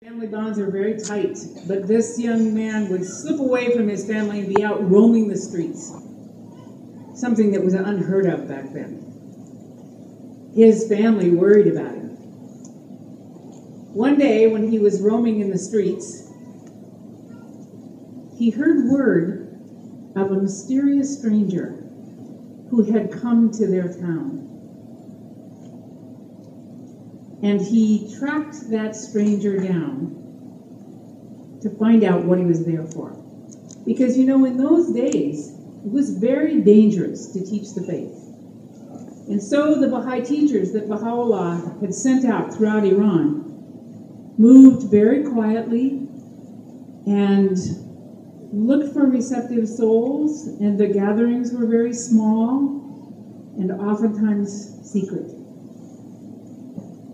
Family bonds are very tight, but this young man would slip away from his family and be out roaming the streets, something that was unheard of back then. His family worried about him. One day, when he was roaming in the streets, he heard word of a mysterious stranger who had come to their town. And he tracked that stranger down to find out what he was there for. Because, you know, in those days, it was very dangerous to teach the faith. And so the Baha'i teachers that Baha'u'llah had sent out throughout Iran moved very quietly and looked for receptive souls, and the gatherings were very small and oftentimes secret.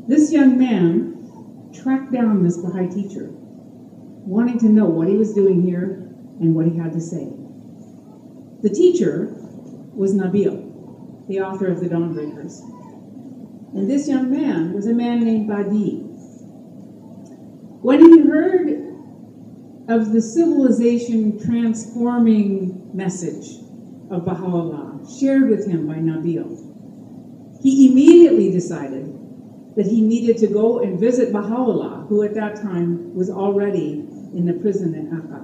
This young man tracked down this Baha'i teacher, wanting to know what he was doing here and what he had to say. The teacher was Nabil, the author of the Dawnbreakers. And this young man was a man named Baha'í. When he heard of the civilization transforming message of Baha'u'llah shared with him by Nabil, he immediately decided that he needed to go and visit Baha'u'llah, who at that time was already in the prison in Akka.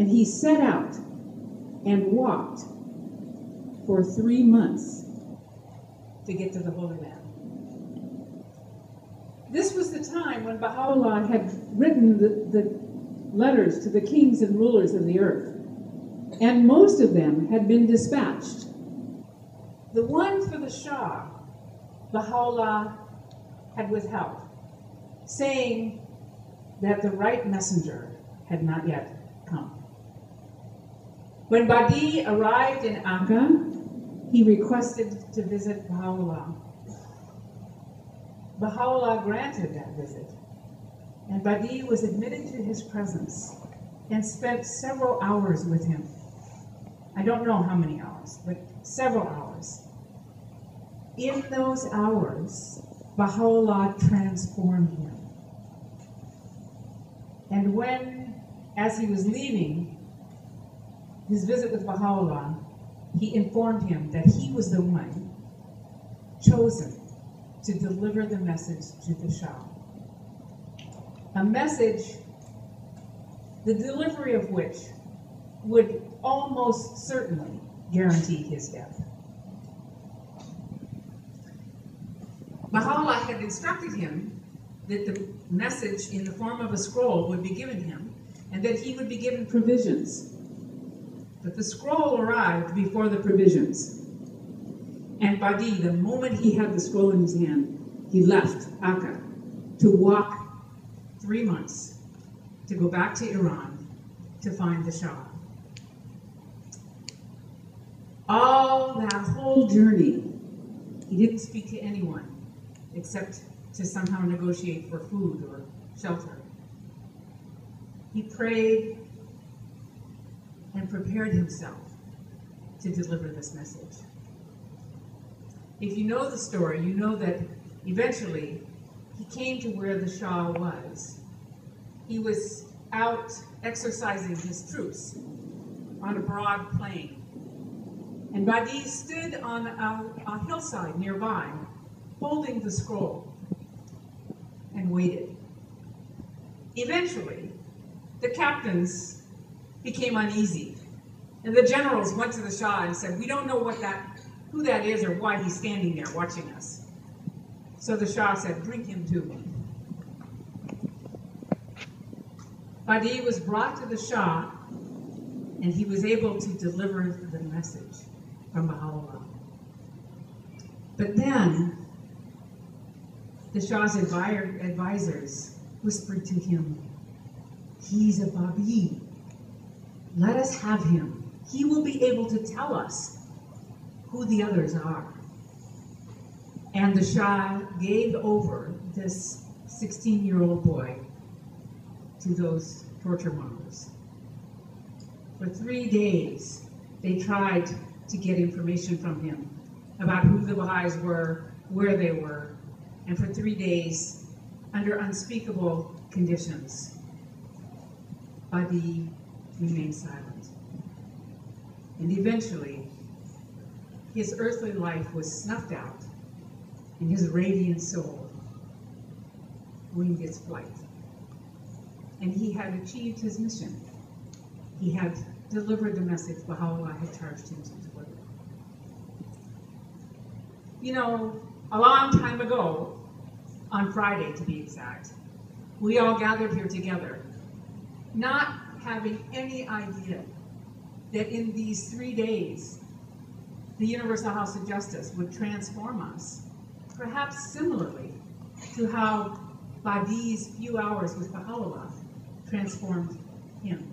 And he set out and walked for 3 months to get to the Holy Land. This was the time when Baha'u'llah had written the letters to the kings and rulers of the earth, and most of them had been dispatched. The one for the Shah, Baha'u'llah had withheld, saying that the right messenger had not yet come. When Baha'í arrived in Akka, he requested to visit Baha'u'llah. Baha'u'llah granted that visit, and Baha'í was admitted to his presence and spent several hours with him. I don't know how many hours, but several hours. In those hours, Baha'u'llah transformed him. And when, as he was leaving his visit with Baha'u'llah, he informed him that he was the one chosen to deliver the message to the Shah. A message, the delivery of which would almost certainly guarantee his death. Baha'u'llah had instructed him that the message in the form of a scroll would be given him, and that he would be given provisions. But the scroll arrived before the provisions. And Baha'í, the moment he had the scroll in his hand, he left Akka to walk 3 months to go back to Iran to find the Shah. All that whole journey, he didn't speak to anyone except to somehow negotiate for food or shelter. He prayed and prepared himself to deliver this message. If you know the story, you know that eventually he came to where the Shah was. He was out exercising his troops on a broad plain. And Baha'í stood on a hillside nearby, holding the scroll, and waited. Eventually, the captains became uneasy, and the generals went to the Shah and said, "We don't know who that is or why he's standing there watching us." So the Shah said, "Bring him to me." Baha'í was brought to the Shah, and he was able to deliver the message from Baha'u'llah. But then, the Shah's advisors whispered to him, "He's a Baha'í. Let us have him. He will be able to tell us who the others are." And the Shah gave over this 16-year-old boy to those torture mongers. For 3 days, they tried to get information from him about who the Baha'is were, where they were, and for 3 days, under unspeakable conditions, Baha'í remained silent. And eventually, his earthly life was snuffed out, and his radiant soul winged its flight. And he had achieved his mission. He had delivered the message Baha'u'llah had charged him to deliver. You know, a long time ago, on Friday to be exact, we all gathered here together, not having any idea that in these 3 days, the Universal House of Justice would transform us, perhaps similarly to how Baha'í's few hours with Baha'u'llah transformed him.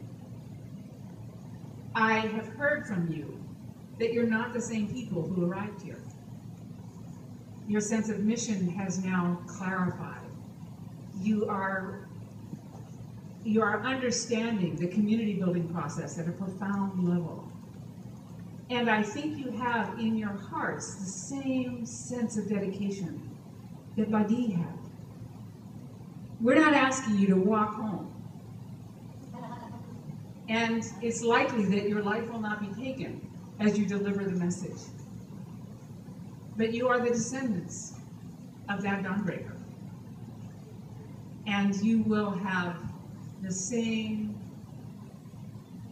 I have heard from you that you're not the same people who arrived here. Your sense of mission has now clarified. You are understanding the community building process at a profound level. And I think you have in your hearts the same sense of dedication that Baha'í had. We're not asking you to walk home. And it's likely that your life will not be taken as you deliver the message. But you are the descendants of that dawnbreaker. And you will have the same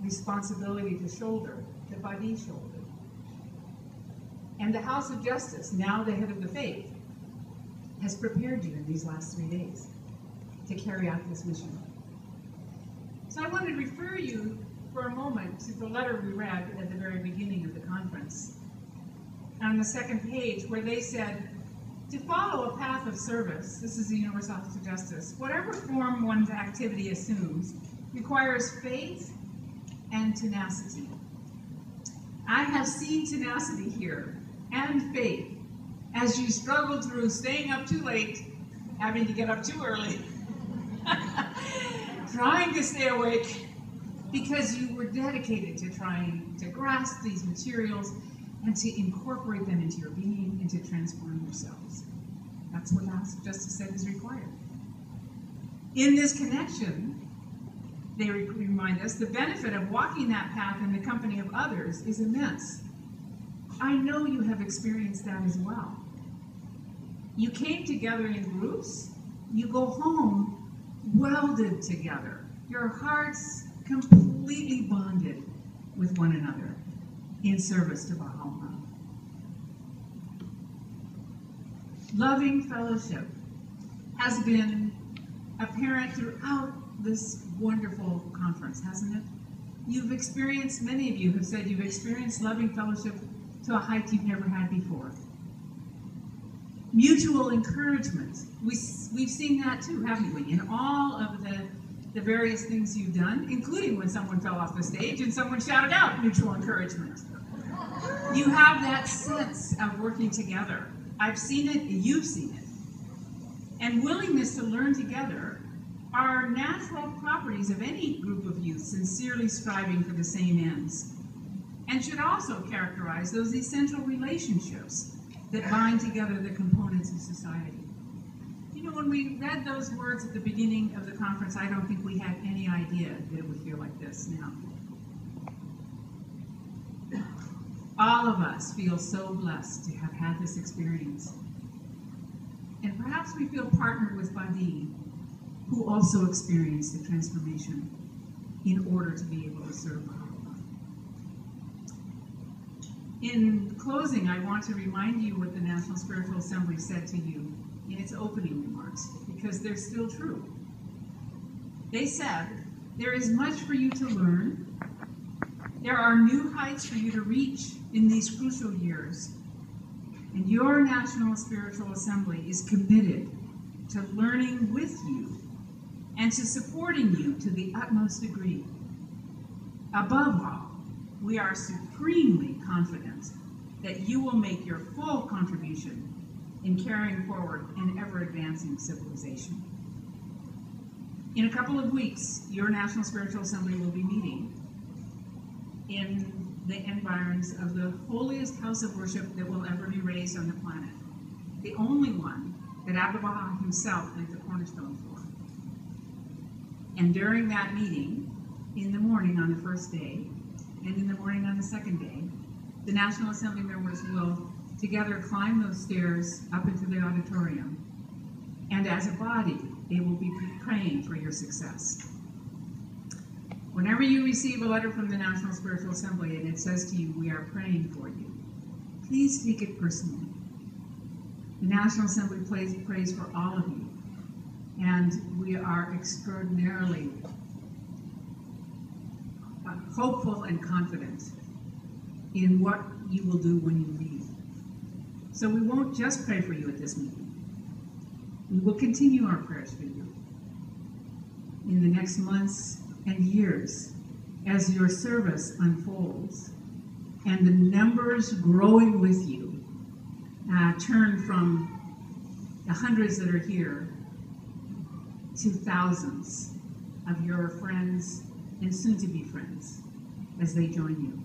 responsibility to shoulder that Baha'í shouldered. And the House of Justice, now the head of the faith, has prepared you in these last 3 days to carry out this mission. So I want to refer you for a moment to the letter we read at the very beginning of the conference. On the second page, where they said, to follow a path of service, this is the Universal House of Justice, whatever form one's activity assumes, requires faith and tenacity. I have seen tenacity here and faith as you struggle through staying up too late, having to get up too early, trying to stay awake, because you were dedicated to trying to grasp these materials and to incorporate them into your being and to transform yourselves. That's what the House of Justice said is required. In this connection, they remind us, the benefit of walking that path in the company of others is immense. I know you have experienced that as well. You came together in groups, you go home welded together, your hearts completely bonded with one another in service to Baha'u'llah. Loving fellowship has been apparent throughout this wonderful conference, hasn't it? You've experienced, many of you have said you've experienced loving fellowship to a height you've never had before. Mutual encouragement. We've seen that too, haven't we? In all of the various things you've done, including when someone fell off the stage and someone shouted out mutual encouragement. You have that sense of working together. I've seen it, you've seen it. And willingness to learn together are natural properties of any group of youth sincerely striving for the same ends, and should also characterize those essential relationships that bind together the components of society. You know, when we read those words at the beginning of the conference, I don't think we had any idea that it would feel like this now. All of us feel so blessed to have had this experience. And perhaps we feel partnered with Baha'í, who also experienced the transformation in order to be able to serve Baha'u'llah. In closing, I want to remind you what the National Spiritual Assembly said to you in its opening remarks, because they're still true. They said, there is much for you to learn. There are new heights for you to reach in these crucial years. And your National Spiritual Assembly is committed to learning with you and to supporting you to the utmost degree. Above all, we are supremely confident that you will make your full contribution in carrying forward an ever-advancing civilization. In a couple of weeks, your National Spiritual Assembly will be meeting in the environs of the holiest house of worship that will ever be raised on the planet. The only one that ABahá'í himself laid the cornerstone for. And during that meeting, in the morning on the first day, and in the morning on the second day, the National Assembly members will together climb those stairs up into the auditorium, and as a body, they will be praying for your success. Whenever you receive a letter from the National Spiritual Assembly and it says to you, "We are praying for you," please take it personally. The National Assembly prays for all of you, and we are extraordinarily hopeful and confident in what you will do when you leave. So we won't just pray for you at this meeting. We will continue our prayers for you in the next months and years as your service unfolds and the numbers growing with you turn from the hundreds that are here to thousands of your friends and soon-to-be friends as they join you.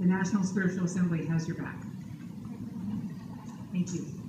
The National Spiritual Assembly has your back. Thank you.